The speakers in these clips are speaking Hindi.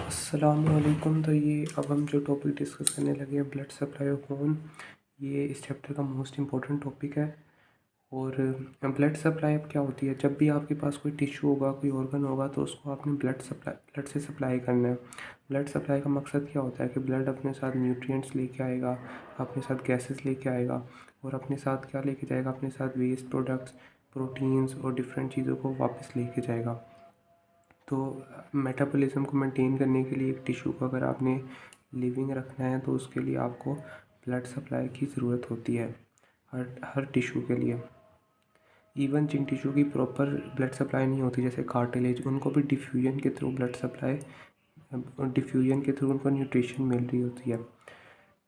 अस्सलामुअलैकुम। तो ये अब हम जो टॉपिक डिस्कस करने लगे हैं ब्लड सप्लाई ऑफ बोन, ये इस चैप्टर का मोस्ट इम्पॉर्टेंट टॉपिक है। और ब्लड सप्लाई अब क्या होती है, जब भी आपके पास कोई टिश्यू होगा, कोई ऑर्गन होगा, तो उसको आपने ब्लड से सप्लाई करना है। ब्लड सप्लाई का मकसद क्या होता है कि ब्लड अपने साथ न्यूट्रिएंट्स लेके आएगा, अपने साथ गैसेस लेके आएगा, और अपने साथ क्या लेके जाएगा, अपने साथ वेस्ट प्रोडक्ट्स, प्रोटीन्स और डिफरेंट चीज़ों को वापस लेके जाएगा। तो मेटाबॉलिज्म को मेंटेन करने के लिए एक टिश्यू को अगर आपने लिविंग रखना है तो उसके लिए आपको ब्लड सप्लाई की ज़रूरत होती है, हर हर टिश्यू के लिए। इवन जिन टिश्यू की प्रॉपर ब्लड सप्लाई नहीं होती, जैसे कार्टिलेज, उनको भी डिफ्यूजन के थ्रू ब्लड सप्लाई, डिफ्यूजन के थ्रू उनको न्यूट्रिशन मिल रही होती है।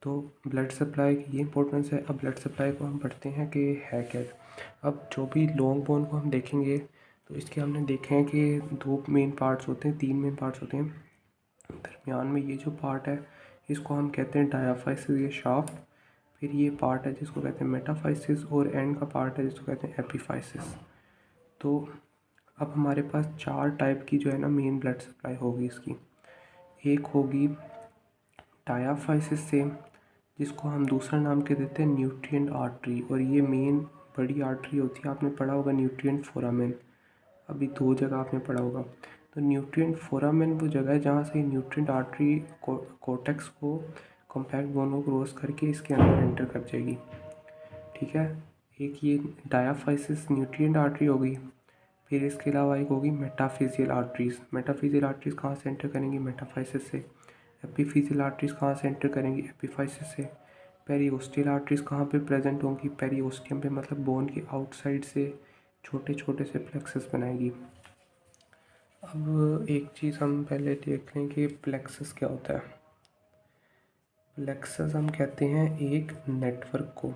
तो ब्लड सप्लाई की ये इंपॉर्टेंस है। अब ब्लड सप्लाई को हम पढ़ते हैं कि है क्या। अब जो भी लॉन्ग बोन को हम देखेंगे तो इसके हमने देखे हैं कि दो मेन पार्ट्स होते हैं, तीन मेन पार्ट्स होते हैं। दरमियान में ये जो पार्ट है इसको हम कहते हैं डायाफाइसिस या शाफ्ट। फिर ये पार्ट है जिसको कहते हैं मेटाफाइसिस, और एंड का पार्ट है जिसको कहते हैं एपिफाइसिस। तो अब हमारे पास चार टाइप की जो है ना मेन ब्लड सप्लाई होगी इसकी। एक होगी डायाफाइसिस से, जिसको हम दूसरा नाम के देते हैं न्यूट्रिएंट आर्टरी, और ये मेन बड़ी आर्टरी होती है। आपने पढ़ा होगा न्यूट्रिएंट फोरामेन, अभी दो जगह आपने पढ़ा होगा। तो न्यूट्रिएंट फोरामेन वो जगह है जहाँ से न्यूट्रिएंट आर्टरी कोटेक्स को, कॉम्पैक्ट बोन को क्रॉस करके इसके अंदर एंटर कर जाएगी। ठीक है, एक ये डायाफाइसिस न्यूट्रिएंट आर्टरी होगी। फिर इसके अलावा एक होगी मेटाफिजियल आर्टरीज़। मेटाफिजियल आर्टरीज़ कहाँ से एंटर करेंगी, मेटाफाइसिस से। एपिफिजियल आर्टरीज़ कहाँ से एंटर करेंगी, एपिफाइसिस से। पेरिओस्टियल आर्टरीज़ कहाँ पे प्रेजेंट होंगी, पेरिओस्टियम पे, मतलब बोन के आउटसाइड से छोटे छोटे से प्लेक्सस बनाएगी। अब एक चीज़ हम पहले देख लें कि प्लेक्सस क्या होता है। प्लेक्सस हम कहते हैं एक नेटवर्क को,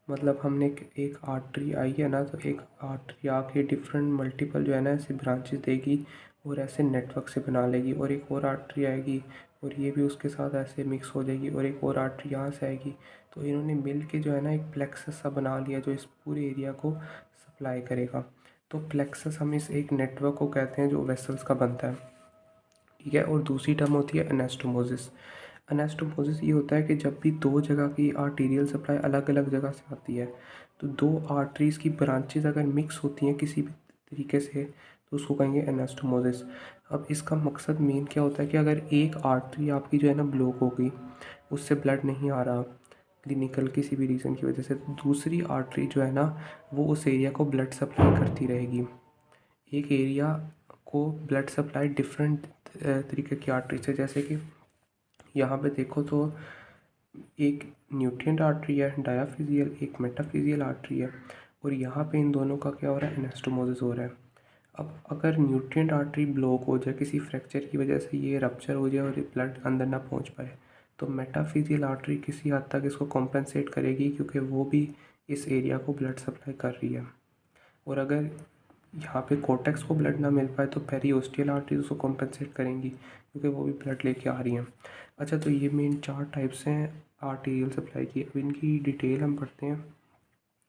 मतलब हमने एक आर्टरी आई है ना, तो एक आर्टरी आके डिफरेंट मल्टीपल जो है ना ऐसे ब्रांचेस देगी और ऐसे नेटवर्क से बना लेगी, और एक और आर्टरी आएगी और ये भी उसके साथ ऐसे मिक्स हो जाएगी, और एक और आर्टरी यहाँ से आएगी। तो इन्होंने मिल के जो है ना एक प्लेक्सस सा बना लिया जो इस पूरे एरिया को सप्लाई करेगा। तो प्लेक्सस हम इस एक नेटवर्क को कहते हैं जो वेसल्स का बनता है। ठीक है, और दूसरी टर्म होती है एनास्टोमोसिस। एनास्टोमोसिस ये होता है कि जब भी दो जगह की आर्टीरियल सप्लाई अलग अलग जगह से आती है, तो दो आर्टरीज़ की ब्रांचेज अगर मिक्स होती हैं किसी भी तरीके से, तो उसको कहेंगे एनास्टोमोसिस। अब इसका मकसद मेन क्या होता है कि अगर एक आर्टरी आपकी जो है ना ब्लॉक हो गई, उससे ब्लड नहीं आ रहा क्लिनिकल किसी भी रीज़न की वजह से, तो दूसरी आर्टरी जो है ना वो उस एरिया को ब्लड सप्लाई करती रहेगी। एक एरिया को ब्लड सप्लाई डिफरेंट तरीके की आर्टरी से, जैसे कि यहाँ पे देखो तो एक न्यूट्रिएंट आर्टरी है डायाफिजियल, एक मेटाफिजियल आर्टरी है, और यहाँ पे इन दोनों का क्या हो रहा है, एनास्टोमोसिस हो रहा है। अब अगर न्यूट्रिएंट आर्टरी ब्लॉक हो जाए किसी फ्रैक्चर की वजह से, ये रप्चर हो जाए और ब्लड अंदर ना पहुँच पाए, तो मेटाफिजियल आर्टरी किसी हद तक इसको कॉम्पेंसेट करेगी, क्योंकि वो भी इस एरिया को ब्लड सप्लाई कर रही है। और अगर यहाँ पे कोर्टेक्स को ब्लड ना मिल पाए तो पेरिओस्टियल आर्टरीज उसको कॉम्पेंसेट करेंगी, क्योंकि वो भी ब्लड लेके आ रही हैं। अच्छा, तो ये मेन चार टाइप्स हैं आर्टीरियल सप्लाई की। अब इनकी डिटेल हम पढ़ते हैं।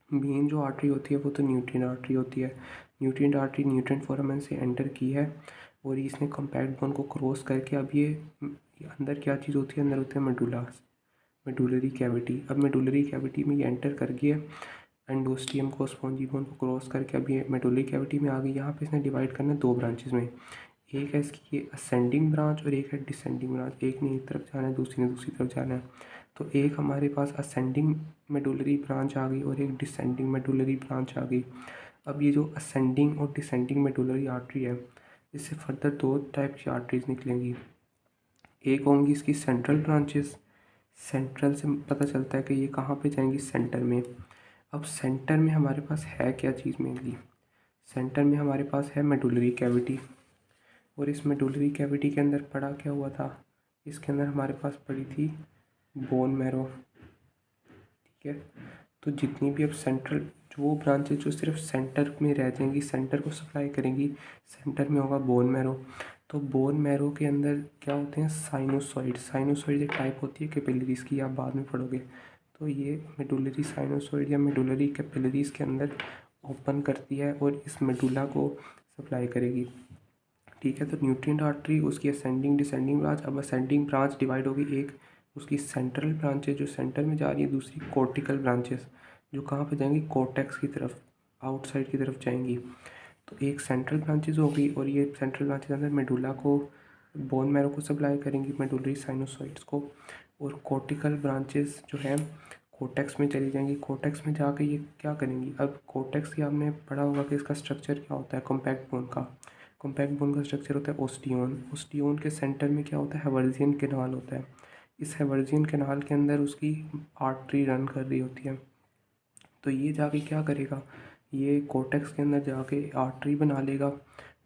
मेन जो आर्टरी होती है वो तो न्यूट्रिएंट आर्टरी होती है। न्यूट्रिएंट आर्टरी न्यूट्रिएंट फोरामेन से एंटर की है, और इसने कॉम्पैक्ट बोन को क्रॉस करके, अब ये अंदर क्या चीज़ होती है, अंदर होती है मेडुलास, मेडुलरी कैविटी। अब मेडुलरी कैविटी में ये एंटर कर गई है एंडोस्टियम को, स्पॉन्जी बोन को क्रॉस करके, अब ये मेडुलरी कैविटी में आ गई। यहाँ पे इसने डिवाइड करना है दो ब्रांचेस में, एक है इसकी ये असेंडिंग ब्रांच और एक है डिसेंडिंग ब्रांच। एक ने एक तरफ जाना है, दूसरी ने दूसरी तरफ जाना है। तो एक हमारे पास असेंडिंग मेडुलरी ब्रांच आ गई और एक डिसेंडिंग मेडुलरी ब्रांच आ गई। अब ये जो असेंडिंग और डिसेंडिंग मेडुलरी आर्टरी है, इससे फर्दर दो टाइप की आर्टरीज निकलेंगी। एक होंगी इसकी सेंट्रल ब्रांचेस। सेंट्रल से पता चलता है कि ये कहाँ पे जाएंगी, सेंटर में। अब सेंटर में हमारे पास है क्या चीज़ मेनली, सेंटर में हमारे पास है मेडुलरी कैविटी, और इस मेडुलरी कैविटी के अंदर पड़ा क्या हुआ था, इसके अंदर हमारे पास पड़ी थी बोन मैरो। ठीक है, तो जितनी भी अब सेंट्रल जो वो ब्रांचेज जो सिर्फ सेंटर में रह जाएंगी, सेंटर को सप्लाई करेंगी, सेंटर में होगा बोन मैरो। तो बोन मैरो के अंदर क्या होते हैं, साइनोसॉइड। साइनोसॉइड एक टाइप होती है कैपिलरीज की, आप बाद में पढ़ोगे। तो ये मेडुलरी साइनोसॉइड या मेडुलरी कैपिलरीज के अंदर ओपन करती है और इस मेडुला को सप्लाई करेगी। ठीक है। तो न्यूट्रिएंट आर्टरी, उसकी असेंडिंग डिसेंडिंग ब्रांच। अब असेंडिंग ब्रांच डिवाइड होगी, एक उसकी सेंट्रल ब्रांचेज जो सेंटर में जा रही है, दूसरी कॉर्टिकल ब्रांचेस जो कहाँ पे जाएंगी, कोर्टेक्स की तरफ, आउटसाइड की तरफ जाएंगी। तो एक सेंट्रल ब्रांचेज होगी और ये सेंट्रल ब्रांचेज अंदर मेडुला को, बोन मैरो को सप्लाई करेंगी, मेडुलरी साइनोसॉइड्स को। और कॉर्टिकल ब्रांचेस जो है कोर्टेक्स में चली जाएंगी। कोर्टेक्स में जाके ये क्या करेंगी, अब कोर्टेक्स की आपने पढ़ा होगा कि इसका स्ट्रक्चर क्या होता है, कॉम्पैक्ट बोन का। कॉम्पैक्ट बोन का स्ट्रक्चर होता है ओस्टियोन। ओस्टियोन के सेंटर में क्या होता है, हैवर्जियन कैनाल होता है। इस हैवर्जियन कैनाल के अंदर उसकी आर्टरी रन कर रही होती है। तो ये जाके क्या करेगा, ये कोर्टेक्स के अंदर जाके आर्टरी बना लेगा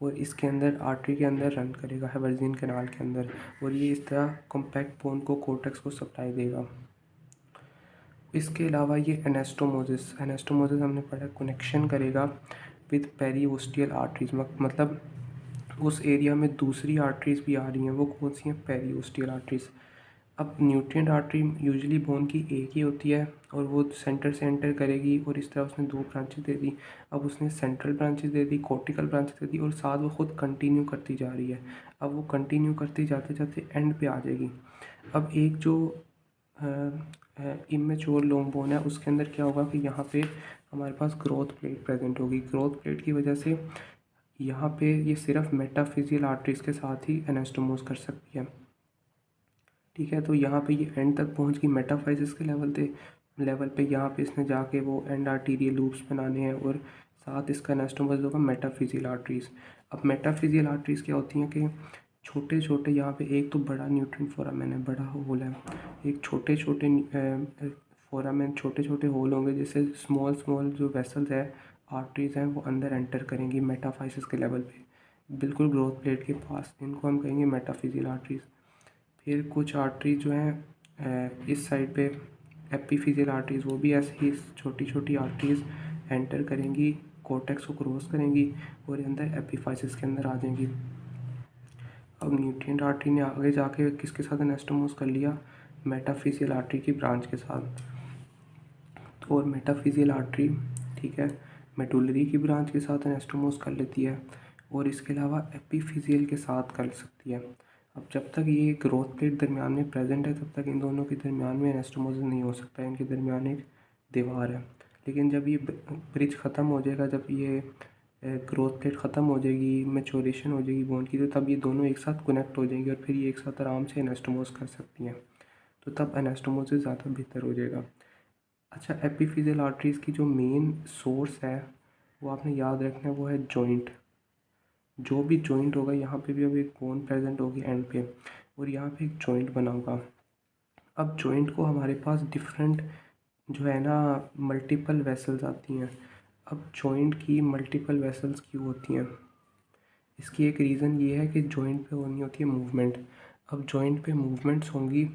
और इसके अंदर आर्टरी के अंदर रन करेगा हैवर्जियन कैनाल के अंदर, और ये इस तरह कॉम्पैक्ट बोन को कोर्टेक्स को सप्लाई देगा। इसके अलावा ये एनास्टोमोसिस, एनास्टोमोसिस हमने पढ़ा, कनेक्शन करेगा विद पेरीओस्टियल आर्टरीज, मतलब उस एरिया में दूसरी आर्टरीज भी आ रही हैं, वो कौन सी हैं, पेरीओस्टियल आर्टरीज। अब न्यूट्रिएंट आर्टरी यूजुअली बोन की एक ही होती है और वो सेंटर से एंटर करेगी, और इस तरह उसने दो ब्रांचेस दे दी। अब उसने सेंट्रल ब्रांचेस दे दी, कॉर्टिकल ब्रांचेस दे दी, और साथ वो खुद कंटिन्यू करती जा रही है। अब वो कंटिन्यू करती जाते जाते एंड पे आ जाएगी। अब एक जो इमेच्योर लॉन्ग बोन है, उसके अंदर क्या होगा कि यहाँ पे हमारे पास ग्रोथ प्लेट प्रेजेंट होगी। ग्रोथ प्लेट की वजह से यहाँ पे ये सिर्फ मेटाफिजियल आर्टरीज के साथ ही एनास्टोमोस कर सकती है। ठीक है। तो यहाँ पे ये एंड तक पहुँच गई मेटाफाइसिस के लेवल पे यहाँ पे इसने जाके वो एंड आर्टीरियल लूप्स बनाने हैं, और साथ इसका एनास्टोमोस होगा मेटाफिजियल आर्टरीज। अब मेटाफिजियल आर्टरीज क्या होती हैं कि छोटे छोटे, यहाँ पे एक तो बड़ा न्यूट्रिएंट फोरामेन है, बड़ा होल है, एक छोटे छोटे फोरामेन, छोटे छोटे होल होंगे, जिससे स्मॉल स्मॉल जो वेसल्स है, आर्टरीज हैं, वो अंदर एंटर करेंगी मेटाफाइसिस के लेवल पे, बिल्कुल ग्रोथ प्लेट के पास। इनको हम कहेंगे मेटाफिजियल आर्टरीज। फिर कुछ आर्टरी जो हैं इस साइड पे एपिफिजियल आर्टरीज, वो भी ऐसे ही छोटी छोटी आर्टरीज एंटर करेंगी, कोर्टेक्स को क्रॉस करेंगी और अंदर एपिफाइसिस के अंदर आ जाएंगी। अब न्यूट्रिएंट आर्टरी ने आगे जाके किसके साथ एनास्टोमोस कर लिया, मेटाफिजियल आर्टरी की ब्रांच के साथ। तो और मेटाफिजियल आर्टरी, ठीक है, मेडुलरी की ब्रांच के साथ एनास्टोमोस कर लेती है, और इसके अलावा एपिफिजियल के साथ कर सकती है। अब जब तक ये ग्रोथ प्लेट दरमियान में प्रेजेंट है, तब तक इन दोनों के दरमियान में एनास्टोमोसिस नहीं हो सकता है, इनके दरमियान एक दीवार है। लेकिन जब ये ब्रिज ख़त्म हो जाएगा, जब ये ग्रोथ प्लेट ख़त्म हो जाएगी, मैच्योरेशन हो जाएगी बोन की, तो तब ये दोनों एक साथ कनेक्ट हो जाएंगी और फिर ये एक साथ आराम से एनास्टोमोस कर सकती हैं। तो तब एनास्टोमोसिस ज़्यादा बेहतर हो जाएगा। अच्छा, एपिफिजियल आर्टरीज़ की जो मेन सोर्स है, वो आपने याद रखना है, वो है जॉइंट। जो भी जॉइंट होगा, यहाँ पे भी अब एक बोन प्रेजेंट होगी एंड पे, और यहाँ पे एक जॉइंट बना होगा। अब जॉइंट को हमारे पास डिफरेंट जो है ना, मल्टीपल वेसल्स आती हैं। अब जॉइंट की मल्टीपल वेसल्स क्यों होती हैं, इसकी एक रीज़न ये है कि जॉइंट पे होनी होती है मूवमेंट। अब जॉइंट पे मूवमेंट्स होंगी,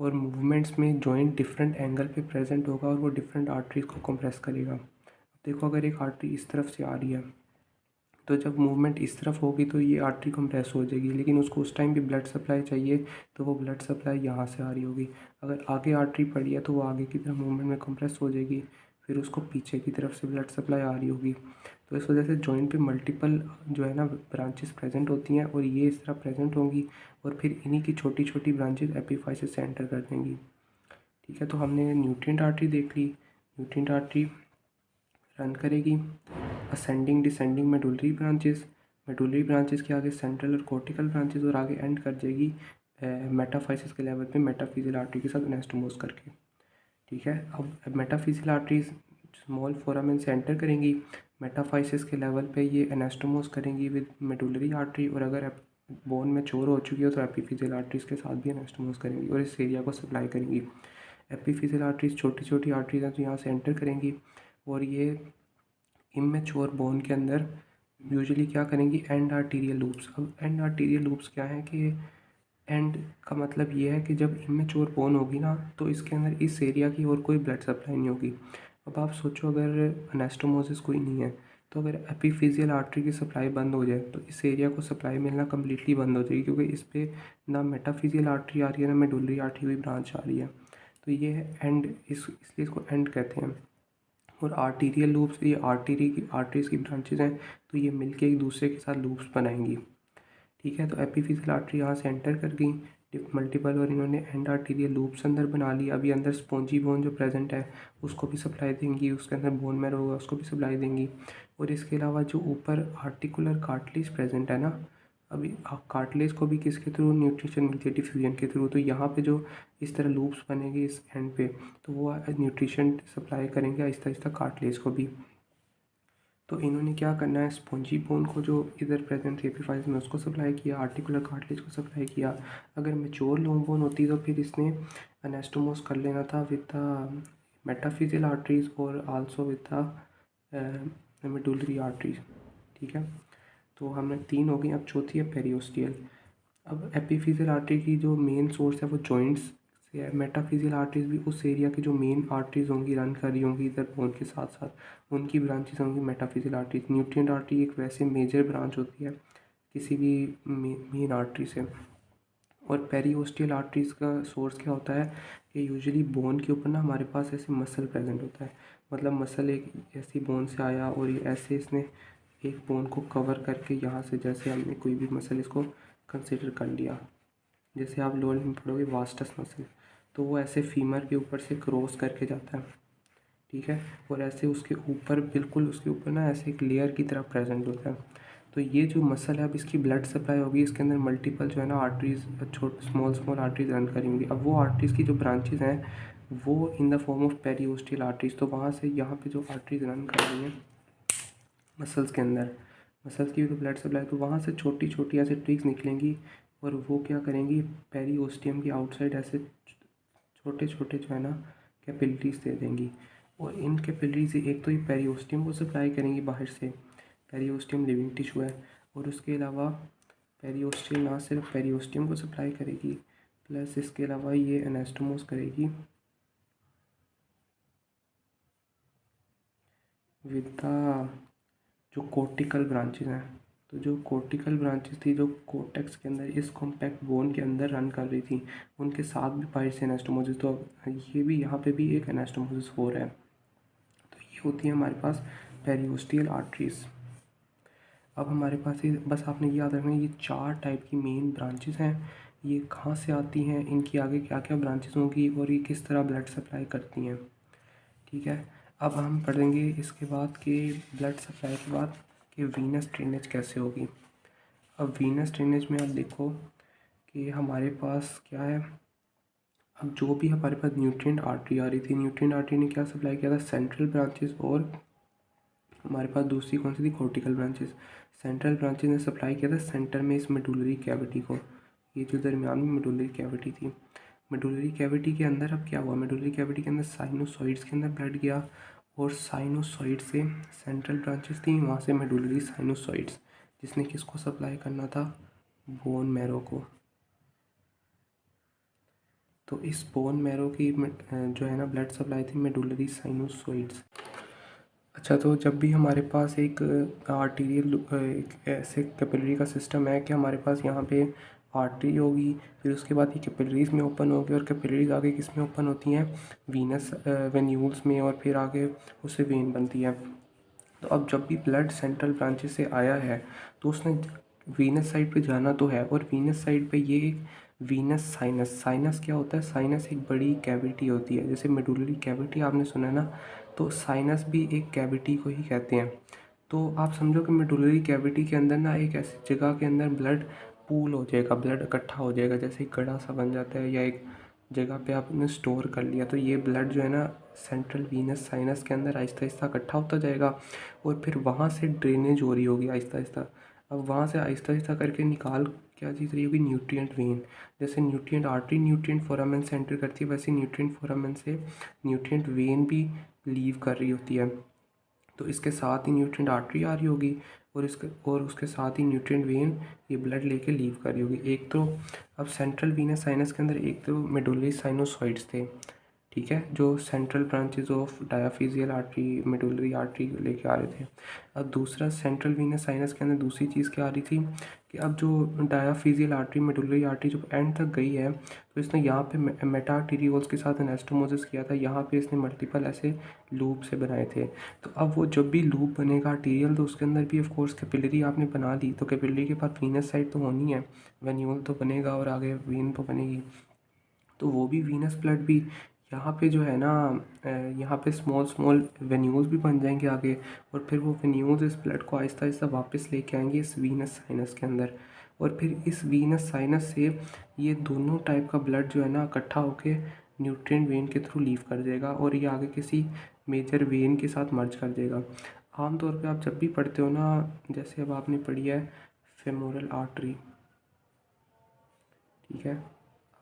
और मूवमेंट्स में जॉइंट डिफरेंट एंगल पे प्रेजेंट होगा, और वो डिफरेंट आर्टरीज को कंप्रेस करेगा। देखो, अगर एक आर्टरी इस तरफ से आ रही है, तो जब मूवमेंट इस तरफ होगी तो ये आर्टरी कंप्रेस हो जाएगी, लेकिन उसको उस टाइम भी ब्लड सप्लाई चाहिए, तो वो ब्लड सप्लाई यहाँ से आ रही होगी। अगर आगे आर्टरी पड़ी है तो वो आगे की तरफ मूवमेंट में कंप्रेस हो जाएगी, फिर उसको पीछे की तरफ से ब्लड सप्लाई आ रही होगी। तो इस वजह से जॉइंट पे मल्टीपल जो है ना ब्रांचेस प्रेजेंट होती हैं, और ये इस तरह प्रेजेंट होंगी, और फिर इन्हीं की छोटी छोटी ब्रांचेस एपिफाइसिस से एंटर कर देंगी। ठीक है। तो हमने न्यूट्रिएंट आर्टरी देख ली। न्यूट्रिएंट आर्टरी रन करेगी ascending descending medullary branches, medullary branches के आगे सेंट्रल और कॉर्टिकल ब्रांचेस, और आगे एंड कर जाएगी मेटाफाइसिस के लेवल पे मेटाफिजियल आर्टरी के साथ एनास्टोमोस करके। ठीक है। अब मेटाफिजियल आर्टरीज स्मॉल फोरामेन से एंटर करेंगी, मेटाफाइसिस के लेवल पे ये एनास्टोमोस करेंगी विद मेडुलरी आर्टरी, और अगर बोन में चोर हो चुकी हो तो एपिफिजियल आर्टरीज के साथ भी एनास्टोमोस करेंगी और इस एरिया को सप्लाई करेंगी। एपिफिजियल आर्टरीज छोटी छोटी आर्टरीज हैं, तो यहाँ से एंटर करेंगी, और ये इमेच्योर बोन के अंदर यूजुअली क्या करेंगी, एंड आर्टीरियल लूप्स। अब एंड आर्टीरियल लूप्स क्या है कि एंड का मतलब ये है कि जब इमेच्योर बोन होगी ना, तो इसके अंदर इस एरिया की और कोई ब्लड सप्लाई नहीं होगी। अब आप सोचो, अगर एनास्टोमोसिस कोई नहीं है, तो अगर एपिफिजियल आर्टरी की सप्लाई बंद हो जाए, तो इस एरिया को सप्लाई मिलना कम्प्लीटली बंद हो जाएगी, क्योंकि इस पर ना मेटाफिजियल आर्टरी आ रही है, ना मेडुलरी आर्टरी हुई ब्रांच आ रही है। तो ये है एंड, इसलिए इसको एंड कहते हैं। और आर्टीरियल लूप्स, ये आर्टरीज़ की ब्रांचेज हैं, तो ये मिलके एक दूसरे के साथ लूप्स बनाएंगी। ठीक है। तो एपिफिजियल आर्टरी यहाँ से एंटर कर गई मल्टीपल, और इन्होंने एंड आर्टीरियल लूप्स अंदर बना ली। अभी अंदर स्पॉन्जी बोन जो प्रेजेंट है उसको भी सप्लाई देंगी, उसके अंदर बोन मैरो होगा उसको भी सप्लाई देंगी। और इसके अलावा जो ऊपर आर्टिकुलर कार्टिलेज प्रेजेंट है ना, अभी कार्टिलेज को भी किसके थ्रू न्यूट्रिशन मिलती है, डिफ्यूजन के थ्रू। तो यहाँ पे जो इस तरह लूप्स बनेंगे इस एंड पे, तो वो न्यूट्रिशन सप्लाई करेंगे आहिस्ता आहिस्ता कार्टिलेज को भी। तो इन्होंने क्या करना है, स्पॉन्जी बोन को जो इधर प्रेजेंट थी एपीफाइज में उसको सप्लाई किया, आर्टिकुलर कार्टिलेज को सप्लाई किया। अगर मेच्योर लॉन्ग बोन होती तो फिर इसने अनेस्टोमोस कर लेना था विद द मेटाफिजियल आर्टरीज और also with the medullary arteries. ठीक है। तो हमने 3 हो गई, अब चौथी है पेरियोस्टियल। अब एपिफिजियल आर्टरी की जो मेन सोर्स है वो जॉइंट्स से है। मेटाफिजियल आर्टरीज भी उस एरिया की जो मेन आर्टरीज होंगी रन कर रही होंगी इधर बोन के साथ साथ, उनकी ब्रांचेस होंगी मेटाफिजियल आर्टरीज। न्यूट्रिएंट आर्टरी एक वैसे मेजर ब्रांच होती है किसी भी मेन आर्टरी से। और पेरियोस्टियल आर्टरीज का सोर्स क्या होता है कि यूजुअली बोन के ऊपर ना हमारे पास ऐसे मसल प्रेजेंट होता है। मतलब मसल एक ऐसी बोन से आया और ये ऐसे इसने एक बोन को कवर करके यहाँ से, जैसे हमने कोई भी मसल इसको कंसिडर कर लिया, जैसे आप लोअर में पढ़ोगे वास्टस मसल, तो वो ऐसे फीमर के ऊपर से क्रॉस करके जाता है। ठीक है। और ऐसे उसके ऊपर, बिल्कुल उसके ऊपर ना ऐसे एक लेयर की तरह प्रेजेंट होता है। तो ये जो मसल है अब इसकी ब्लड सप्लाई होगी, इसके अंदर मल्टीपल जो है ना आर्टरीज, छोटे स्मॉल स्मॉल आर्टरीज रन करेंगी। अब वो आर्टरीज की जो ब्रांचेज हैं वो in the form of periosteal arteries. तो वहाँ से यहाँ पे जो आर्टरीज रन कर रही हैं मसल्स के अंदर, मसल्स की भी तो ब्लड सप्लाई, तो वहाँ से छोटी छोटी ऐसे ट्रिक्स निकलेंगी और वो क्या करेंगी, पेरियोस्टियम की आउटसाइड ऐसे छोटे छोटे जो है ना कैपिलरीज दे देंगी। और इन कैपिलरीज से एक तो ये पेरियोस्टियम को सप्लाई करेंगी बाहर से, पेरियोस्टियम लिविंग टिश्यू है। और उसके अलावा पेरियोस्टियम ना सिर्फ पेरियोस्टियम को सप्लाई करेगी, प्लस इसके अलावा ये एनास्टोमोस करेगी विद द जो कोर्टिकल ब्रांचेज हैं। तो जो कोर्टिकल ब्रांचेस थी जो कोर्टेक्स के अंदर इस कॉम्पैक्ट बोन के अंदर रन कर रही थी, उनके साथ भी बाहर से एनास्टोमोसिस, तो ये भी यहाँ पे भी एक एनास्टोमोसिस हो रहा है। तो ये होती है हमारे पास पेरियोस्टियल आर्टरीज। अब हमारे पास ये बस आपने याद रखना है, ये 4 टाइप की मेन ब्रांचेस हैं। ये कहाँ से आती हैं, इनकी आगे क्या क्या ब्रांचेस होंगी और ये किस तरह ब्लड सप्लाई करती हैं। ठीक है। अब हम पढ़ेंगे इसके बाद कि ब्लड सप्लाई के बाद कि वीनस ड्रेनेज कैसे होगी। अब वीनस ड्रेनेज में आप देखो कि हमारे पास क्या है, अब जो भी हमारे पास न्यूट्रिएंट आर्टरी आ रही थी, न्यूट्रिएंट आर्टरी ने क्या सप्लाई किया था, सेंट्रल ब्रांचेस, और हमारे पास दूसरी कौन सी थी, कॉर्टिकल ब्रांचेस। सेंट्रल ब्रांचेस ने सप्लाई किया था सेंटर में इस मेडुलरी कैविटी को, ये जो दरमियान में मेडुलरी कैविटी थी। मेडुलरी कैविटी के अंदर अब क्या हुआ, मेडुलरी कैविटी के अंदर साइनोसॉइड्स के अंदर ब्लड गया, और साइनोसॉइड से सेंट्रल ब्रांचेस थी, वहाँ से मेडुलरी साइनोसॉइड्स, जिसने किसको सप्लाई करना था, बोन मैरो को। तो इस बोन मैरो की जो है ना ब्लड सप्लाई थी मेडुलरी साइनोसॉइड्स। अच्छा, तो जब भी हमारे पास एक आर्टीरियल एक ऐसे कैपिलरी का सिस्टम है कि हमारे पास यहाँ पे आर्टरी होगी, फिर उसके बाद ये कैपिलरीज में ओपन होगी, और कैपिलरीज आगे किस में ओपन होती हैं, वीनस वेन्यूल्स में, और फिर आगे उससे वेन बनती है। तो अब जब भी ब्लड सेंट्रल ब्रांचेस से आया है तो उसने वीनस साइड पे जाना तो है, और वीनस साइड पे ये एक वीनस साइनस, साइनस क्या होता है, साइनस एक बड़ी कैविटी होती है, जैसे मेडुलरी कैविटी आपने सुना है ना, तो साइनस भी एक कैविटी को ही कहते हैं। तो आप समझो कि मेडुलरी कैविटी के अंदर ना एक ऐसी जगह के अंदर ब्लड पूल हो जाएगा, ब्लड इकट्ठा हो जाएगा, जैसे एक गड़ा सा बन जाता है, या एक जगह पे आपने स्टोर कर लिया। तो ये ब्लड जो है ना सेंट्रल वीनस साइनस के अंदर आहिस्ता आहिस्ता इकट्ठा होता जाएगा, और फिर वहाँ से ड्रेनेज हो रही होगी आहिस्ता आहिस्ता। अब वहाँ से आहिस्ता आहिस्ता करके निकाल क्या चीज़ रही होगी, न्यूट्रिएंट वेन। जैसे न्यूट्रिएंट आर्टरी न्यूट्रिएंट फोरामेन से एंटर करती है, वैसे न्यूट्रिएंट फोरामेन से न्यूट्रिएंट वेन भी लीव कर रही होती है। तो इसके साथ ही न्यूट्रिएंट आर्टरी आ रही होगी, और उसके साथ ही न्यूट्रिएंट वेन ये ब्लड लेके लीव कर रही होगी। एक तो अब सेंट्रल वीनस साइनस के अंदर एक तो मेडुलरी साइनोसॉइड्स थे, ठीक है, जो central branches of diaphyseal artery, medullary artery लेके आ रहे थे। अब दूसरा सेंट्रल वीनस साइनस के अंदर दूसरी चीज़ क्या आ रही थी कि अब जो डायाफिजियल आर्टरी, मेडुलरी आर्टरी जब एंड तक गई है तो इसने यहाँ पे मेटाआर्टीरियोल्स के साथ एनास्टोमोसिस किया था। यहाँ पे इसने मल्टीपल ऐसे लूप से बनाए थे। तो अब वो जब भी लूप बनेगा आर्टीरियल, तो उसके अंदर भी ऑफ कोर्स कैपिलरी आपने बना ली, तो कैपिलरी के पास वीनस साइड तो होनी है, वेन्यूल तो बनेगा और आगे वीन तो बनेगी। तो वो भी वीनस ब्लड भी यहाँ पे जो है ना, यहाँ पे स्मॉल स्मॉल वेन्यूल्स भी बन जाएंगे आगे, और फिर वो वेन्यूल्स इस ब्लड को आहिस्ता आहिस्ता वापस लेके आएंगे इस वीनस साइनस के अंदर। और फिर इस वीनस साइनस से ये दोनों टाइप का ब्लड जो है ना इकट्ठा होके न्यूट्रिएंट वेन के थ्रू लीव कर देगा और ये आगे किसी मेजर वेन के साथ मर्ज कर देगा। आमतौर पे आप जब भी पढ़ते हो ना, जैसे अब आपने पढ़ी है फेमोरल आर्टरी, ठीक है,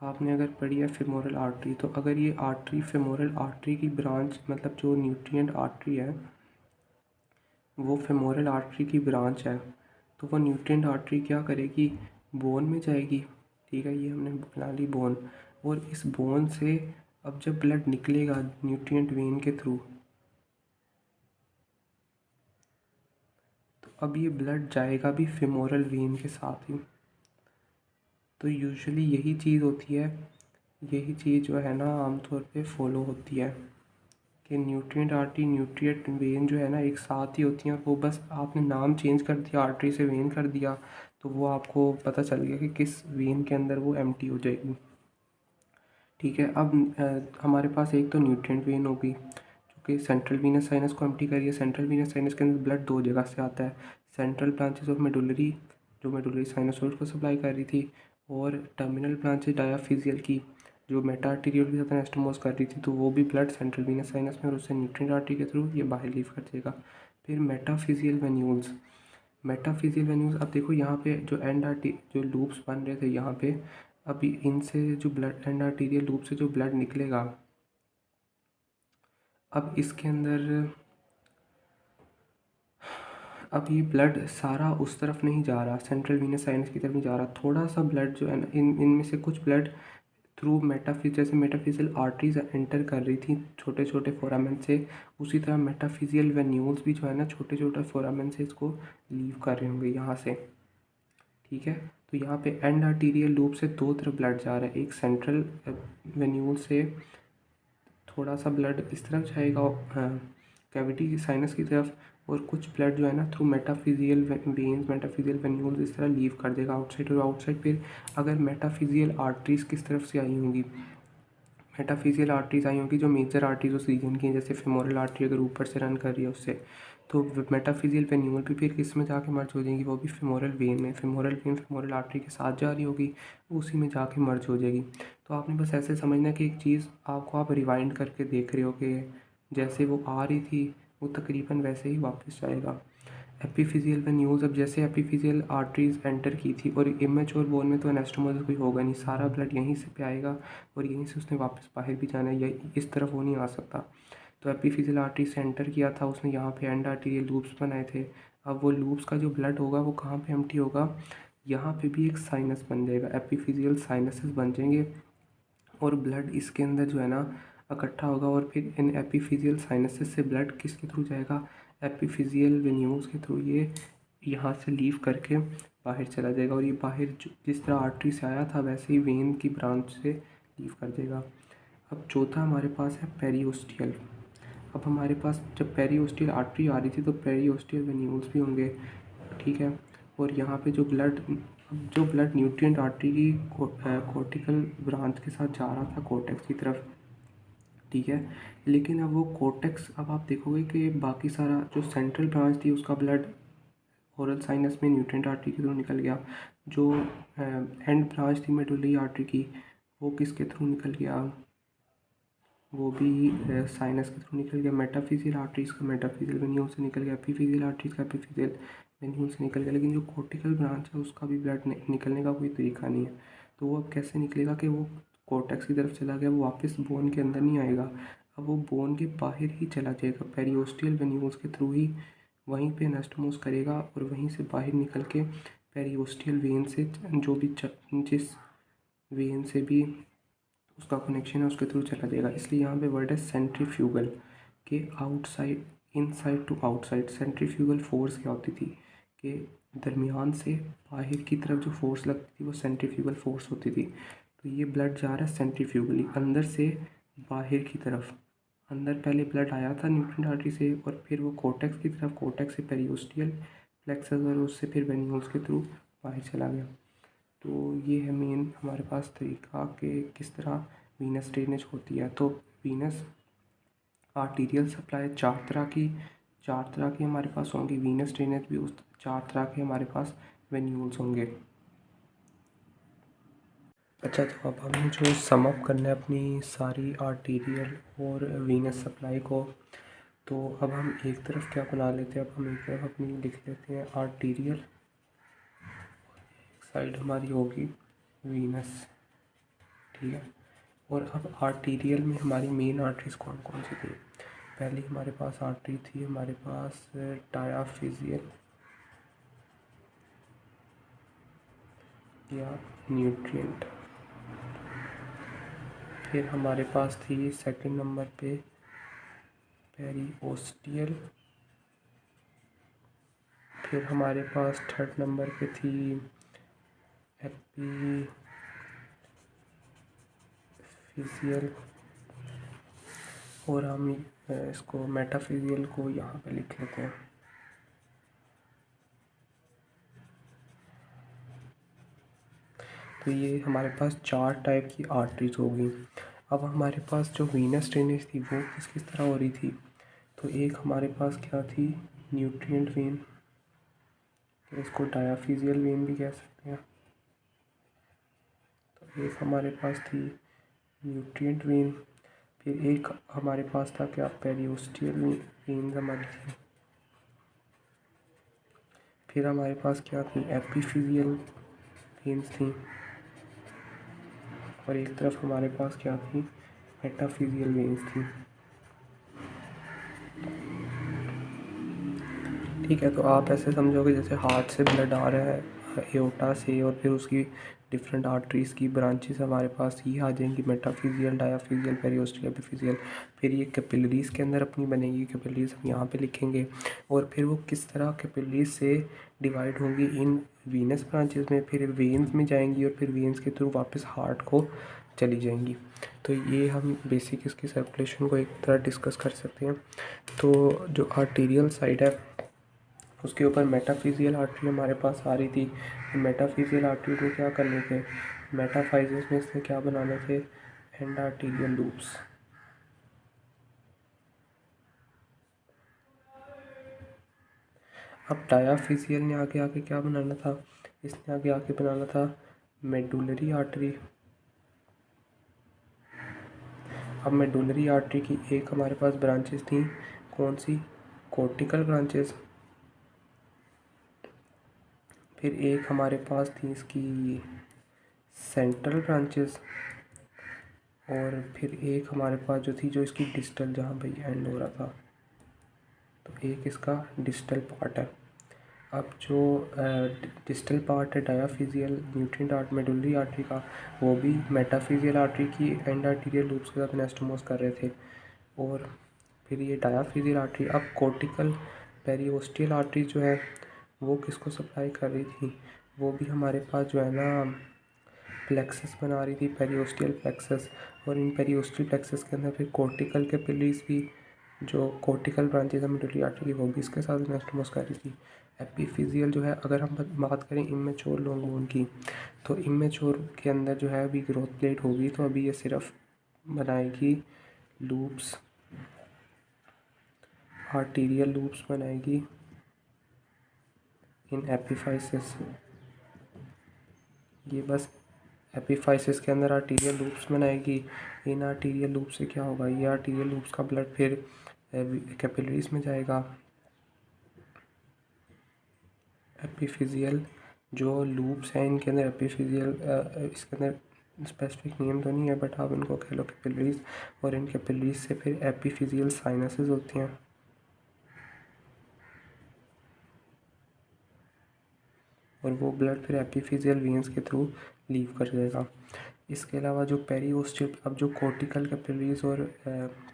आपने अगर पढ़ी है फेमोरल आर्टरी, तो अगर ये आर्टरी फेमोरल आर्टरी की ब्रांच, मतलब जो न्यूट्रिएंट आर्टरी है वो फेमोरल आर्टरी की ब्रांच है, तो वो न्यूट्रिएंट आर्टरी क्या करेगी, बोन में जाएगी। ठीक है, ये हमने बना ली बोन, और इस बोन से अब जब ब्लड निकलेगा न्यूट्रिएंट वेन के थ्रू, तो अब ये ब्लड जाएगा भी फेमोरल वेन के साथ ही। तो यूजुअली यही चीज़ होती है, यही चीज़ जो है ना आमतौर पे फॉलो होती है कि न्यूट्रिएंट आर्टरी न्यूट्रिएंट वेन जो है ना एक साथ ही होती हैं, और वो बस आपने नाम चेंज कर दिया, आर्टरी से वेन कर दिया, तो वो आपको पता चल गया कि किस वेन के अंदर वो एम्प्टी हो जाएगी। ठीक है, अब हमारे पास एक तो न्यूट्रिएंट वेन होगी जो कि सेंट्रल वीनस साइनस को एम्प्टी करिए। सेंट्रल वीनस साइनस के अंदर ब्लड दो जगह से आता है, सेंट्रल ब्रांचेस ऑफ मेडुलरी जो मेडुलरी साइनसोइड को सप्लाई कर रही थी, और टर्मिनल ब्रांचेस डायाफिजियल की जो मेटा आर्टीरियल के साथ एनास्टोमोस कर रही थी, तो वो भी ब्लड सेंट्रल वीनस साइनस में और उससे न्यूट्रिएंट आर्टरी के थ्रू ये बाहर लीव कर देगा। फिर मेटाफिजियल वेन्यूल्स, मेटाफिजियल वेन्यूल्स, अब देखो यहाँ पे जो एंड आर्टी जो लूप्स बन रहे थे यहाँ पे, अभी इनसे जो ब्लड एंड आर्टीरियल लूप से जो ब्लड निकलेगा, अब इसके अंदर अब ये ब्लड सारा उस तरफ नहीं जा रहा, सेंट्रल वीनस साइनस की तरफ नहीं जा रहा, थोड़ा सा ब्लड जो है ना इनमें से कुछ ब्लड थ्रू मेटाफिज जैसे मेटाफिजियल आर्टरीज एंटर कर रही थी छोटे छोटे फोरामेन से, उसी तरह मेटाफिजियल वेन्यूल्स भी जो है ना छोटे छोटे फोरामेन से इसको लीव कर रहे होंगे यहाँ से। ठीक है, तो यहाँ पे एंड आर्टीरियल लूप से दो तरफ ब्लड जा रहा है, एक सेंट्रल वेन्यूल से थोड़ा सा ब्लड इस तरफ जाएगा कैविटी की साइनस की तरफ, और कुछ ब्लड जो है ना थ्रू मेटाफिजियल वेन्स मेटाफिजियल वेन्यूल्स इस तरह लीव कर देगा आउटसाइड। और आउटसाइड फिर अगर मेटाफिजियल आर्टरीज किस तरफ से आई होंगी, मेटाफिजियल आर्टरीज आई होंगी जो मेजर आर्टरीज उस रीजन की हैं, जैसे फेमोरल आर्टरी अगर ऊपर से रन कर रही है उससे, तो मेटाफिजियल वेन्यूल भी फिर किस में जाके मर्ज हो जाएंगी, वो भी फेमोरल वेन में, फेमोरल वेन फेमोरल आर्टरी के साथ जा रही होगी, उसी में जाके मर्ज हो जाएगी। तो आपने बस ऐसे समझना कि एक चीज़ आपको आप रिवाइंड करके देख रहे हो कि जैसे वो आ रही थी वो तकरीबन वैसे ही वापस जाएगा। एपीफिजियल वेन्यूल्स, अब जैसे एपीफिजियल आर्टरीज एंटर की थी और इमेच्योर बोन में तो एनास्टोमोसिस कोई होगा नहीं, सारा ब्लड यहीं से पे आएगा और यहीं से उसने वापस बाहर भी जाना है, या इस तरफ वो नहीं आ सकता। तो एपीफिजियल आर्टरी से एंटर किया था उसने, यहाँ पे एंड आर्टीरियल लूप्स बनाए थे। अब वो लूप्स का जो ब्लड होगा वो कहाँ पे एम्प्टी होगा, यहाँ पे भी एक साइनस बन जाएगा, एपीफिजियल साइनसेस बन जाएंगे, और ब्लड इसके अंदर जो है ना इकट्ठा होगा, और फिर इन एपीफिजियल साइनसेस से ब्लड किसके थ्रू जाएगा, एपीफिजियल वेन्यूल्स के थ्रू ये यहाँ से लीव करके बाहर चला जाएगा, और ये बाहर जिस तरह आर्टरी से आया था वैसे ही वेन की ब्रांच से लीव कर देगा। अब चौथा हमारे पास है पेरियोस्टियल। अब हमारे पास जब पेरियोस्टियल आर्टरी आ रही थी तो पेरियोस्टियल वेन्यूल्स भी होंगे। ठीक है, और यहाँ पे जो ब्लड न्यूट्रिएंट आर्टरी की कोर्टिकल ब्रांच के साथ जा रहा था कोर्टेक्स की तरफ। ठीक है, लेकिन अब वो कोर्टेक्स, अब आप देखोगे कि बाकी सारा जो सेंट्रल ब्रांच थी उसका ब्लड ओरल साइनस में न्यूट्रिएंट आर्टरी के थ्रू निकल गया, जो एंड ब्रांच थी मेडुलरी आर्टरी की वो किसके थ्रू निकल गया, वो भी साइनस के थ्रू निकल गया। मेटाफिजियल आर्टरीज का मेटाफिजियल वेन्यूल से निकल गया, एपीफिजियल आर्टरीज का एपीफिजियल वेन्यूल से निकल गया, लेकिन जो कोर्टिकल ब्रांच है उसका भी ब्लड निकलने का कोई तरीका नहीं है। तो वो अब कैसे निकलेगा कि वो कोर्टेक्स की तरफ चला गया, वो वापस बोन के अंदर नहीं आएगा, अब वो बोन के बाहर ही चला जाएगा, पेरियोस्टियल वेन्यूल्स के थ्रू ही वहीं पे एनास्टोमोस करेगा, और वहीं से बाहर निकल के पेरियोस्टियल वेन से जो भी जिस वेन से भी उसका कनेक्शन है उसके थ्रू चला जाएगा। इसलिए यहाँ पे वर्ड है सेंट्रीफ्यूगल, के outside inside to outside. Centrifugal force क्या होती थी कि दरमियान से बाहर की तरफ जो फोर्स लगती थी वो सेंट्रीफ्यूगल फोर्स होती थी। तो ये ब्लड जा रहा है सेंट्रीफ्यूगली अंदर से बाहर की तरफ। अंदर पहले ब्लड आया था न्यूट्रिएंट आर्टरी से और फिर वो कोर्टेक्स की तरफ, कोर्टेक्स से पेरियोस्टियल प्लेक्सस और उससे फिर वेन्यूल्स के थ्रू बाहर चला गया। तो ये है मेन हमारे पास तरीका कि किस तरह वीनस ड्रेनेज होती है। तो वीनस आर्टीरियल सप्लाई चार तरह की हमारे पास होंगी। वीनस ड्रेनेज भी उस चार तरह के हमारे पास वेन्यूल्स होंगे। अच्छा, तो अब हमें जो सम अप करना है अपनी सारी आर्टीरियल और वीनस सप्लाई को, तो अब हम एक तरफ क्या बना लेते हैं, अब हम एक तरफ अपनी लिख लेते हैं आर्टीरियल, एक साइड हमारी होगी वीनस, ठीक है। और अब आर्टीरियल में हमारी मेन आर्टरीज कौन कौन सी थी। पहली हमारे पास आर्टरी थी हमारे पास डायाफिजियल या न्यूट्रिएंट। फिर हमारे पास थी सेकंड नंबर पे पेरिओस्टियल। फिर हमारे पास थर्ड नंबर पे थी एपिफिजियल और हम इसको मेटाफिजियल को यहाँ पे लिख लेते हैं। तो ये हमारे पास चार टाइप की आर्टरीज होगी। अब हमारे पास जो वीनस ड्रेनेज थी वो किस किस तरह हो रही थी। तो एक हमारे पास क्या थी, न्यूट्रिएंट वेन, तो इसको डायाफिजियल वेन भी कह सकते हैं। तो एक हमारे पास थी न्यूट्रिएंट वेन। फिर एक हमारे पास था क्या, पेरियोस्टियल वेन हमारी थी। फिर हमारे पास क्या थी, एपिफिजियल वेन्स थी। और एक तरफ हमारे पास क्या थी, मेटाफिजियल वेन्स थी। ठीक है, तो आप ऐसे समझोगे जैसे हार्ट से ब्लड आ रहा है एओर्टा से, और फिर उसकी डिफरेंट आर्टरीज़ की ब्रांचेस हमारे पास ये आ जाएंगी, मेटाफिजियल, डायाफिजियल, पेरियोस्टियल, एपिफिजियल। फिर ये कैपिलरीज़ के अंदर अपनी बनेगी, कैपिलरीज़ हम यहाँ पे लिखेंगे। और फिर वो किस तरह कैपिलरीज़ से डिवाइड होंगी इन वीनस ब्रांचेस में, फिर वेन्स में जाएंगी और फिर वेन्स के थ्रू वापस हार्ट को चली जाएंगी। तो ये हम बेसिक इसकी सर्कुलेशन को एक तरह डिस्कस कर सकते हैं। तो जो आर्टीरियल साइड है उसके ऊपर मेटाफिजियल आर्टरी हमारे पास आ रही थी। मेटाफिजियल आर्टरी को क्या करने थे, मेटाफाइजेस में से क्या बनाने थे, एंड आर्टीरियल लूप्स। अब डायाफिजियल ने आगे आके क्या बनाना था, इसने आगे आके बनाना था मेडुलरी आर्टरी। अब मेडुलरी आर्टरी की एक हमारे पास ब्रांचेस थी, कौन सी, कोर्टिकल ब्रांचेस। फिर एक हमारे पास थी इसकी सेंट्रल ब्रांचेस। और फिर एक हमारे पास जो थी, जो इसकी डिस्टल जहाँ पे एंड हो रहा था, तो एक इसका डिस्टल पार्ट है। अब जो डिस्टल पार्ट है डायाफिजियल न्यूट्रिएंट आर्ट मेडुलरी आर्टरी का, वो भी मेटाफिजियल आर्टरी की एंड आर्टीरियल लूप्स के साथ एनास्टोमोस कर रहे थे। और फिर ये डायाफिजियल आर्टरी, अब कोर्टिकल पेरियोस्टियल आर्टरी जो है वो किसको सप्लाई कर रही थी, वो भी हमारे पास जो है ना प्लेक्सस बना रही थी, पेरियोस्टियल प्लेक्सस। और इन पेरियोस्टियल प्लेक्सस के अंदर फिर कोर्टिकल कैपिलरीज भी, जो कोर्टिकल ब्रांचेज है मेडुलरी आर्टरी की, वो भी इसके साथ एनास्टोमोस कर रही थी। एपिफिजियल जो है, अगर हम बात करें इमेच्योर लोगों की, तो इमेच्योर के अंदर जो है अभी ग्रोथ प्लेट होगी, तो अभी ये सिर्फ बनाएगी लूप्स, आर्टीरियल लूप्स बनाएगी इन एपिफाइसिस। ये बस एपिफाइसिस के अंदर आर्टीरियल लूप्स बनाएगी। इन आर्टीरियल लूप से क्या होगा, ये आर्टीरियल लूप्स का ब्लड फिर कैपिलरीज में जाएगा। एपिफिजियल जो लूप्स हैं इनके अंदर एपिफिजियल, इसके अंदर स्पेसिफिक नेम तो नहीं है बट आप इनको कह लो कैपिलरीज। और इन कैपिलरीज से फिर एपिफिजियल साइनसेस होती हैं। और वो ब्लड फिर एपिफिजियल वेन्स के थ्रू लीव कर जाएगा। इसके अलावा जो पेरिओस्टियल, अब जो कॉर्टिकल कैपिलरीज और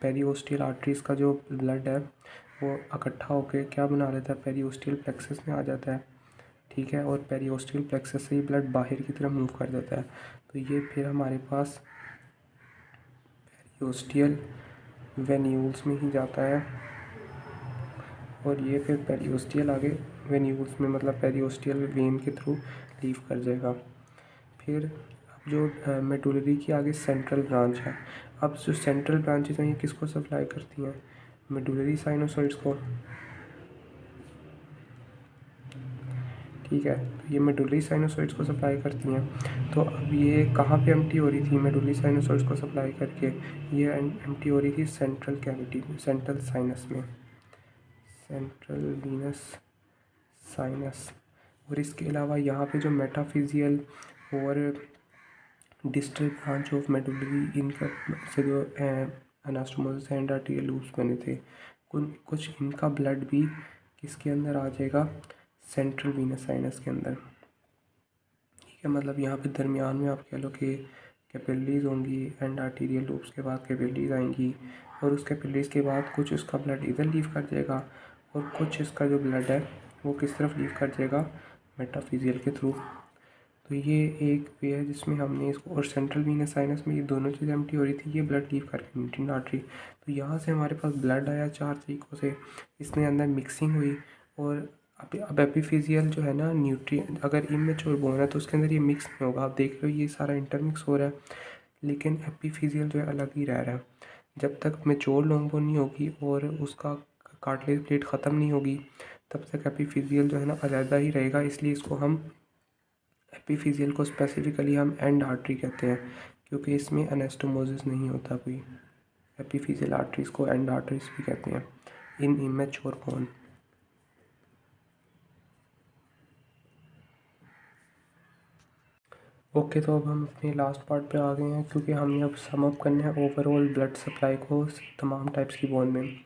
पेरिओस्टियल आर्टरीज़ का जो ब्लड है वो इकट्ठा होकर क्या बना लेता है, पेरिओस्टियल प्लेक्सस में आ जाता है, ठीक है। और पेरिओस्टियल प्लेक्सस से ही ब्लड बाहर की तरफ मूव कर जाता है। तो ये फिर हमारे पास पेरिओस्टियल वेन्यूल्स में ही जाता है और ये फिर पेरिओस्टियल आगे वेन्यूल्स में, मतलब पेरिओस्टियल वेन के थ्रू लीव कर जाएगा। फिर अब जो मेडुलरी की आगे सेंट्रल ब्रांच है, अब जो सेंट्रल ब्रांचेज हैं ये किसको सप्लाई करती हैं, मेडुलरी साइनोसॉइड्स को, ठीक है। तो ये मेडुलरी साइनोसॉइड्स को सप्लाई करती हैं। तो अब ये कहाँ पे एम्प्टी हो रही थी मेडुलरी साइनोसॉइड्स को सप्लाई करके, ये एम्प्टी हो रही थी सेंट्रल कैविटी में, सेंट्रल साइनस में, सेंट्रल वीनस साइनस। और इसके अलावा यहाँ पे जो मेटाफिजियल और डिस्टल ब्रांच ऑफ मेडुलरी इनका से जो अनास्टोमोसिस एंड आर्टेरियल लूप्स बने थे, कुछ इनका ब्लड भी किसके अंदर आ जाएगा, सेंट्रल वीनस साइनस के अंदर, ठीक है। मतलब यहाँ पे दरमियान में आप कह लो कि कैपिलरीज होंगी एंड आर्टेरियल लूप्स के बाद कैपिलरीज आएंगी और उस कैपिलरीज के बाद कुछ उसका ब्लड इधर लीव कर जाएगा और कुछ इसका जो ब्लड है वो किस तरफ लीव कर जाएगा, मेटाफिजियल के थ्रू। तो ये एक वे है जिसमें हमने इसको, और सेंट्रल वीनस साइनस में ये दोनों चीज़ें एम्प्टी हो रही थी, ये ब्लड लीव करके मीडियन आर्टरी। तो यहाँ से हमारे पास ब्लड आया 4 तरीक़ों से, इसमें अंदर मिक्सिंग हुई और अब एपिफिजियल जो है ना न्यूट्रिएंट, अगर इमेच्योर बोन है तो उसके अंदर ये मिक्स नहीं होगा, आप देख रहे हो ये सारा इंटरमिक्स हो रहा है, लेकिन एपिफिजियल जो है अलग ही रह रहा है। जब तक मैच्योर लॉन्ग बोन नहीं होगी और उसका कार्टिलेज प्लेट ख़त्म नहीं होगी तब तक एपिफिजियल जो है ना अलग ही रहेगा। इसलिए इसको हम एपिफिजियल को स्पेसिफिकली हम एंड आर्टरी कहते हैं, क्योंकि इसमें अनेस्टोमोसिस नहीं होता कोई। एपिफिजियल आर्टरीज को एंड आर्टरीज भी कहते हैं इन इमेच्योर बोन। ओके, तो अब हम अपने लास्ट पार्ट पे आ गए हैं, क्योंकि हमने अब सम अप करना है ओवरऑल ब्लड सप्लाई को तमाम टाइप्स की बोन में।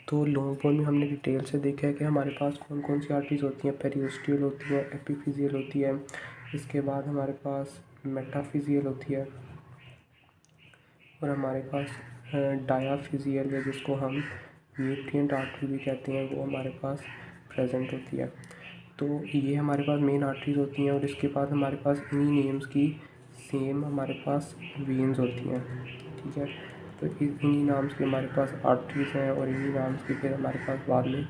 तो लॉन्ग बोन में हमने डिटेल से देखा है कि हमारे पास कौन कौन सी आर्टरीज होती हैं, पेरिओस्टियल होती है, एपिफिजियल होती है, इसके बाद हमारे पास मेटाफिजियल होती है और हमारे पास डायाफिजियल है जिसको हम न्यूट्रिएंट आर्टरी भी कहते हैं, वो हमारे पास प्रेजेंट होती है। तो ये हमारे पास मेन आर्टरीज होती हैं और इसके बाद हमारे पास इन्हीं नेम्स की सेम हमारे पास वेन्स होती हैं, ठीक है। तो इन्हीं नाम्स की हमारे पास आर्टरीज हैं और इन्हीं नाम्स की फिर हमारे पास बाद में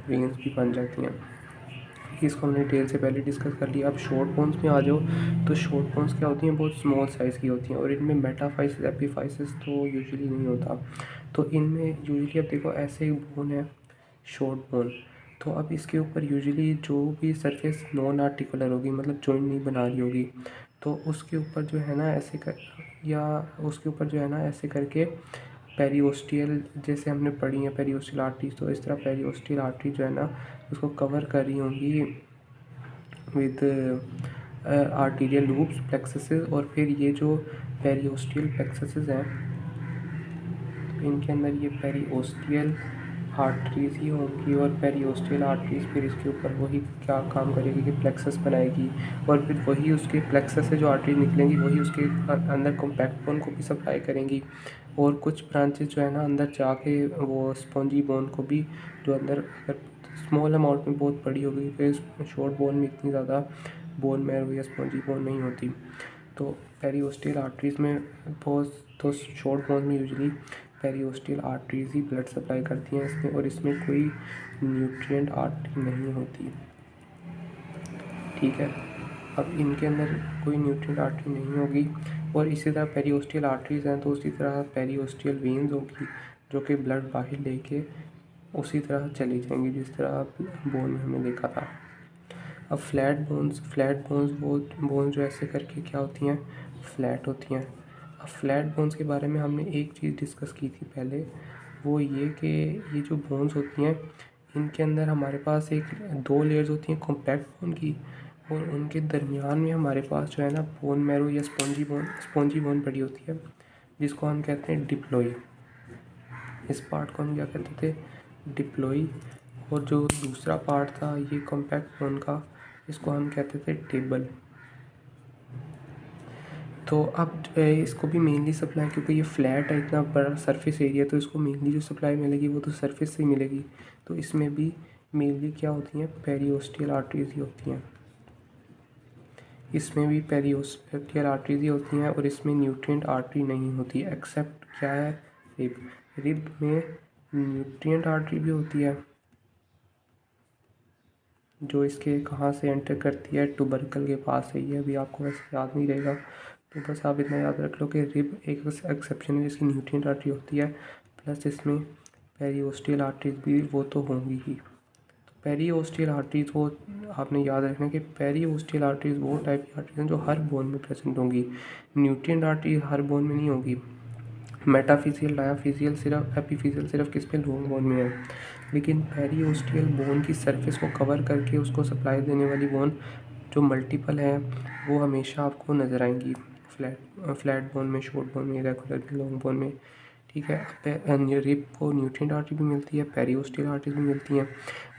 वेन्स भी बन जाती हैं। इसको हमने डिटेल से पहले डिस्कस कर लिया। अब शॉर्ट बोन्स में आ जाओ, तो शॉर्ट बोन्स क्या होती हैं, बहुत स्मॉल साइज़ की होती हैं और इनमें मेटाफाइसिस एपिफाइसिस तो यूजुअली नहीं होता। तो इनमें यूजुअली अब देखो ऐसे एक बोन है शॉर्ट बोन, तो अब इसके ऊपर यूजुअली जो भी सरफेस नॉन आर्टिकुलर होगी, मतलब जॉइंट नहीं बना रही होगी, तो उसके ऊपर जो है ना ऐसे कर, या उसके ऊपर जो है ना ऐसे करके पेरिओस्टियल, जैसे हमने पढ़ी है पेरिओस्टियल आर्टरीज, तो इस तरह पेरिओस्टियल आर्टरी जो है ना उसको कवर कर रही होंगी विद आर्टीरियल लूप्स प्लेक्ससेस। और फिर ये जो पेरिओस्टियल प्लेक्ससेस हैं इनके अंदर ये पेरिओस्टियल आर्टरीज ही होंगी और पेरिओस्टियल आर्टरीज फिर इसके ऊपर वही क्या काम करेगी कि प्लेक्सस बनाएगी और फिर वही उसके प्लेक्सस से जो आर्टरीज निकलेंगी वही उसके अंदर कॉम्पैक्ट बोन को भी सप्लाई करेंगी। और कुछ ब्रांचेस जो है ना अंदर जाके वो स्पॉन्जी बोन को भी, जो अंदर अगर स्मॉल अमाउंट में बहुत बड़ी हो गई फिर शॉर्ट बोन में इतनी ज़्यादा बोन मैरो या स्पॉन्जी बोन नहीं होती। तो पेरिओस्टियल आर्टरीज में बहुत, तो शॉर्ट बोन में यूजुअली पेरिओस्टियल आर्टरीज ही ब्लड सप्लाई करती हैं इसमें, और इसमें कोई न्यूट्रिएंट आर्टरी नहीं होती, ठीक है। अब इनके अंदर कोई न्यूट्रिएंट आर्टरी नहीं होगी और इसी तरह पेरिओस्टियल आर्टरीज हैं तो उसी तरह पेरिओस्टियल वेन्स होगी जो कि ब्लड बाहर लेके उसी तरह चली जाएंगी जिस तरह बोन में हमने देखा था। अब फ्लैट बोन्स वो बोन्स जो ऐसे करके क्या होती हैं, फ्लैट होती हैं। अब फ्लैट बोन्स के बारे में हमने एक चीज़ डिस्कस की थी पहले, वो ये कि ये जो बोन्स होती हैं इनके अंदर हमारे पास एक 2 लेयर्स होती हैं कॉम्पैक्ट बोन की, और उनके दरमियान में हमारे पास जो है ना बोन मैरो या स्पॉन्जी बोन पड़ी होती है जिसको हम कहते हैं डिप्लॉई। इस पार्ट को हम क्या कहते थे, डिप्लॉई। और जो दूसरा पार्ट था ये कॉम्पैक्ट बोन का, इसको हम कहते थे टेबल। तो अब इसको भी मेनली सप्लाई, क्योंकि ये फ्लैट है, इतना बड़ा सरफेस एरिया, तो इसको मेनली जो सप्लाई मिलेगी वो तो सरफेस से ही मिलेगी। तो इसमें भी मेनली क्या होती हैं, पेरियोस्टियल आर्टरीज ही होती हैं। इसमें भी पेरियोस्टियल आर्टरीज ही होती हैं और इसमें न्यूट्रिएंट आर्टरी नहीं होती, एक्सेप्ट क्या है, रिब। रिब में न्यूट्रिएंट आर्टरी भी होती है, जो इसके कहाँ से एंटर करती है, ट्यूबरकल के पास है। ये अभी आपको वैसे याद नहीं रहेगा, तो बस आप इतना याद रख लो कि रिब एक एक्सेप्शन है जिसकी न्यूट्रिएंट आर्टरी होती है, प्लस इसमें पेरियोस्टियल आर्टरीज भी वो तो होंगी ही। तो पेरियोस्टियल आर्टरीज वो आपने याद रखना कि पेरियोस्टियल आर्टरीज वो टाइप की आर्टरीज हैं जो हर बोन में प्रेजेंट होंगी। न्यूट्रिएंट आर्टरी हर बोन में नहीं होगी। मेटाफिजियल, डायाफिजियल सिर्फ, एपीफिजियल सिर्फ किस में, लॉन्ग बोन में है। लेकिन पेरियोस्टियल बोन की सरफेस को कवर करके उसको सप्लाई देने वाली बोन जो मल्टीपल है वो हमेशा आपको नज़र आएंगी, फ्लैट बोन में, शॉर्ट बोन में, रेगुलर में, लॉन्ग बोन में। ठीक है, रिब को न्यूट्रिएंट आर्टरी भी मिलती है, पेरियोस्टियल आर्टरी भी मिलती हैं।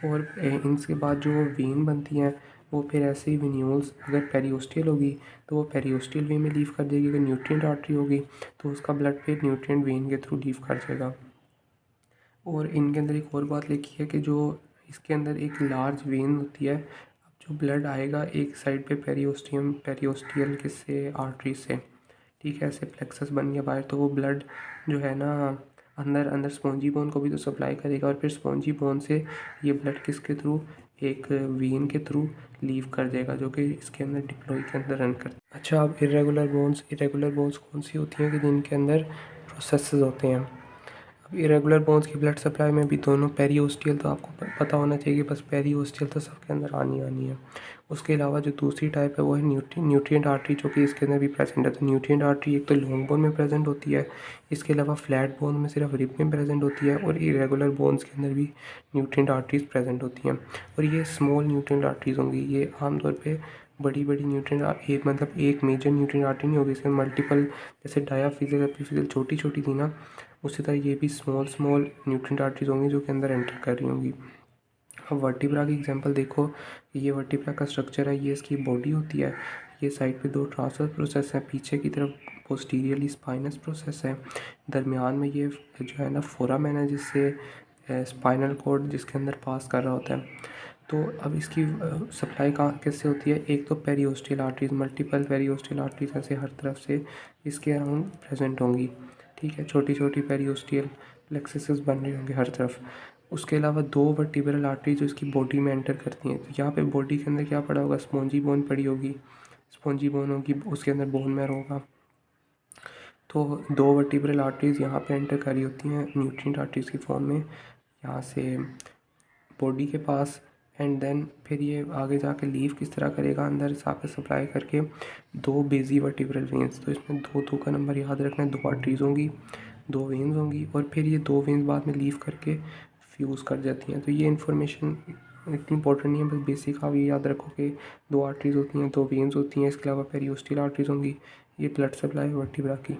और इनके बाद जो वेन बनती हैं वो फिर ऐसे ही वेन्यूल्स, अगर पेरियोस्टियल होगी तो वो पेरियोस्टियल वे में लीव कर देगी, अगर न्यूट्रिएंट आर्टरी होगी तो उसका ब्लड फिर न्यूट्रिएंट वेन के थ्रू लीव कर जाएगा। और इनके अंदर एक और बात लिखी है कि जो इसके अंदर एक लार्ज वेन होती है। अब जो ब्लड आएगा एक साइड पे पेरियोस्टियल किससे, आर्टरी से। ठीक है, ऐसे प्लेक्सस बन गया बाहर, तो वो ब्लड जो है ना अंदर अंदर स्पॉन्जी बोन को भी तो सप्लाई करेगा, और फिर स्पॉन्जी बोन से ये ब्लड किसके थ्रू, एक वेन के थ्रू लीव कर देगा, जो कि इसके अंदर डिप्लॉय के अंदर रन करता है। अच्छा, अब इरेगुलर बोन्स कौन सी होती हैं कि जिनके अंदर प्रोसेसेस होते हैं। अब इरेगुलर बोन्स की ब्लड सप्लाई में भी दोनों, पेरियोस्टियल तो आपको पता होना चाहिए, बस पेरियोस्टियल तो सबके अंदर आनी है। उसके अलावा जो दूसरी टाइप है वो है न्यूट्रिएंट आर्टरी, जो कि इसके अंदर भी प्रेजेंट है। तो न्यूट्रिएंट आर्टरी एक तो लॉन्ग बोन में प्रेजेंट होती है, इसके अलावा फ्लैट बोन में सिर्फ रिब में प्रेजेंट होती है, और इरेगुलर बोन्स के अंदर भी न्यूट्रिएंट आर्टरीज प्रेजेंट होती हैं। और ये स्मॉल न्यूट्रिएंट आर्टरीज होंगी, ये आमतौर पर बड़ी न्यूट्रिएंट, एक मतलब एक मेजर न्यूट्रिएंट आर्टरी नहीं होगी, इसमें मल्टीपल, जैसे डायाफिजियल, एपीफिजियल छोटी छोटी थी ना, उसी तरह ये भी स्मॉल न्यूट्रिएंट आर्टरीज होंगी जो कि अंदर एंटर कर रही होंगी। अब वर्टिब्रा की एग्जांपल देखो, ये वर्टिब्रा का स्ट्रक्चर है, ये इसकी बॉडी होती है, ये साइड पे दो ट्रांसवर्स प्रोसेस हैं, पीछे की तरफ पोस्टीरियरली स्पाइनस प्रोसेस है, दरमियान में ये जो है ना फोरामेन है, जिससे स्पाइनल कॉर्ड जिसके अंदर पास कर रहा होता है। तो अब इसकी सप्लाई कहाँ किससे होती है, एक तो periosteal arteries, multiple periosteal arteries ऐसे हर तरफ से इसके अराउंड प्रेजेंट होंगी। ठीक है, छोटी छोटी पेरियोस्टियल प्लेक्सेस बन रहे होंगे हर तरफ। उसके अलावा दो वर्टिब्रल आर्टरी जो इसकी बॉडी में एंटर करती हैं, तो यहाँ पे बॉडी के अंदर क्या पड़ा होगा, स्पॉन्जी बोन पड़ी होगी, स्पॉन्जी बोन होगी, उसके अंदर बोन मैरो होगा। तो दो वर्टिब्रल आर्टरीज यहाँ पे एंटर करी होती हैं न्यूट्रिएंट आर्टरीज की फॉर्म में, यहाँ से बॉडी के पास, एंड देन फिर ये आगे जाके लीव किस तरह करेगा, अंदर जाकर सप्लाई करके दो बेजी वर्टिब्रल वेन्स। तो इसमें दो दो का नंबर याद रखना है, दो आर्टरीज होंगी, दो वेन्स होंगी, और फिर ये दो वेन्स बाद में लीव करके फ्यूज़ कर जाती हैं। तो ये इन्फॉर्मेशन इतनी इंपॉर्टेंट नहीं है, बस बेसिक आप ये याद रखो कि दो आर्टरीज होती हैं, दो वेन्स होती हैं, इसके अलावा पेरियोस्टियल आर्टरीज होंगी, ये ब्लड सप्लाई वर्टिब्रा की।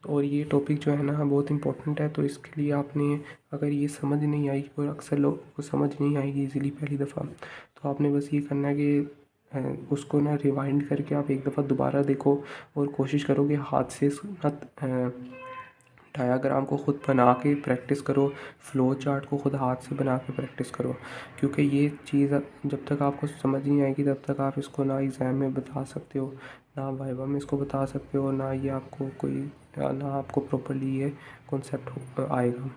और ये टॉपिक जो है ना बहुत इंपॉर्टेंट है, तो इसके लिए आपने, अगर ये समझ नहीं आई, और अक्सर लोगों को समझ नहीं आएगी इजीली पहली दफ़ा, तो आपने बस ये करना है कि उसको ना रिवाइंड करके आप एक दफ़ा दोबारा देखो, और कोशिश करो कि हाथ से डायाग्राम को ख़ुद बना के प्रैक्टिस करो, फ्लो चार्ट को ख़ुद हाथ से बना के प्रैक्टिस करो, क्योंकि ये चीज़ जब तक आपको समझ नहीं आएगी तब तक आप इसको ना एग्ज़ाम में बता सकते हो, ना वाइवा में इसको बता सकते हो, ना ये आपको कोई, ना आपको प्रॉपर्ली ये कॉन्सेप्ट आएगा।